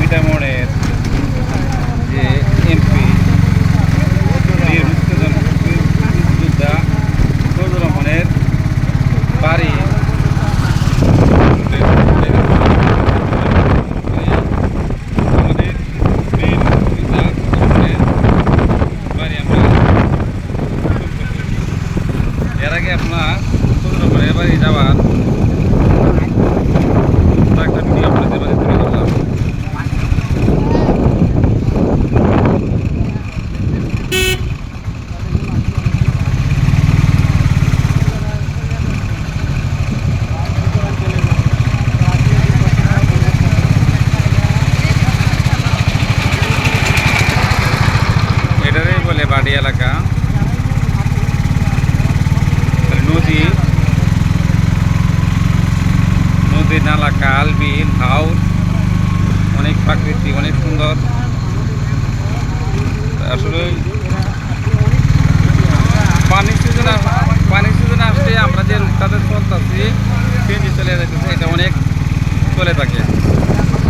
সীতামোড়ের যে এমপি বীর মুক্তিযোদ্ধা ফজলুর রহমানের বাড়ি এর আগে আপনার ফজলুর রহমানের বাড়ি যাওয়ার একটা ভিডিও আপনাদের বাড়ি তৈরি করলাম। এটারই বলে বাড়ি এলাকা। নদী নালা কাল বিল হাওর অনেক প্রাকৃতিক অনেক সুন্দর। আসলে পানির সিজনে আসলে আমরা যে রূপটাতে চলতেছি সিএনজি চলে যাইতেছে, এটা অনেক চলে থাকে,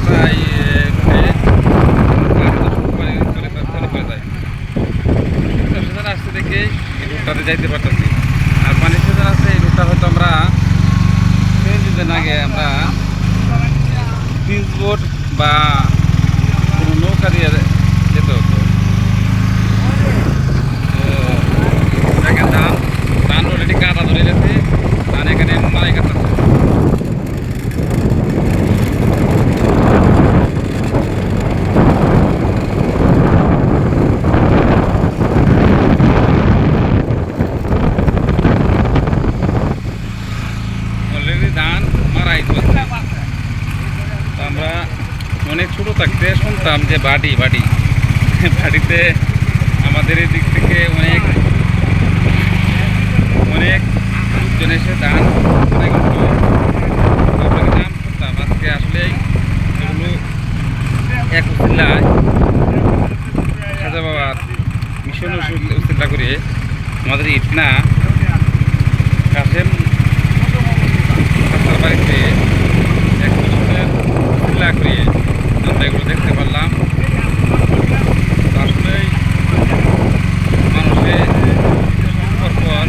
তাই চলে পড়ে যায়। সিজনে আসতে দেখে এই রূপটাতে যাইতে পারতেছি। আর পানির সিজন আছে, এই রূপটা হয়তো আমরা দিন আগে আমরা পিস বোট বা কোনো নৌকা দিয়ে যেতে হতো। তো দেখেন ধান অলরেডি কাটা ধরে গেছে, ধান এখানে মারাই কাটতেছে। অলরেডি ধান মারাই চলছে। আমরা অনেক ছোটো থাকতে শুনতাম যে বাড়িতে আমাদের এই দিক থেকে অনেক লোকজন এসে ধান নাম শুনতাম। আজকে আসলে এগুলো এক উচিল্লায় সাজা বাবার মিশন উচিল্লা করে আমাদের ইটনা কাসেম বাড়িতে এক বছরের উচিল্লা করে আমরা এগুলো দেখতে পারলাম। আসলেই মানুষের পর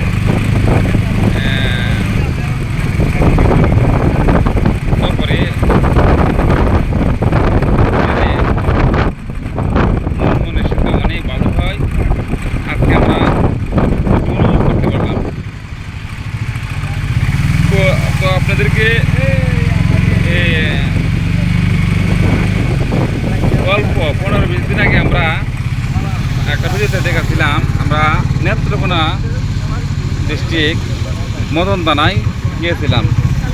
তারপরে মনের সাথে অনেক ভালো হয়। আজকে আমরা অনুভব করতে পারলাম। তো আপনাদেরকে অল্প 15-20 দিন আগে আমরা একটা ভিডিওতে দেখাচ্ছিলাম, আমরা নেত্রকোনা ডিস্ট্রিক্ট মদন থানায় গিয়েছিলাম।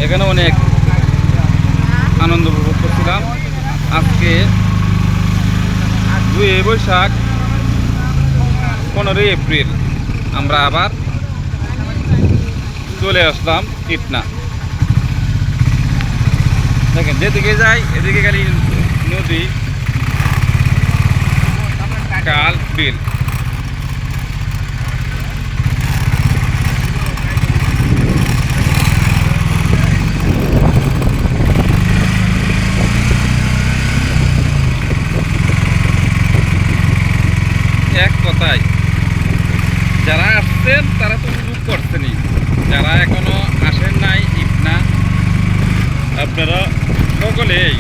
এখানে অনেক আনন্দ উপভোগ করছিলাম। আজকে 2 বৈশাখ 15 এপ্রিল আমরা আবার চলে আসলাম ইটনা। দেখেন যেদিকে যাই এদিকে খালি নদী কাল বিল। এক কথায় যারা আসছেন তারা তো উপভোগ করছেনই, যারা এখনো আসেন নাই ইটনা আপনারা সকলেই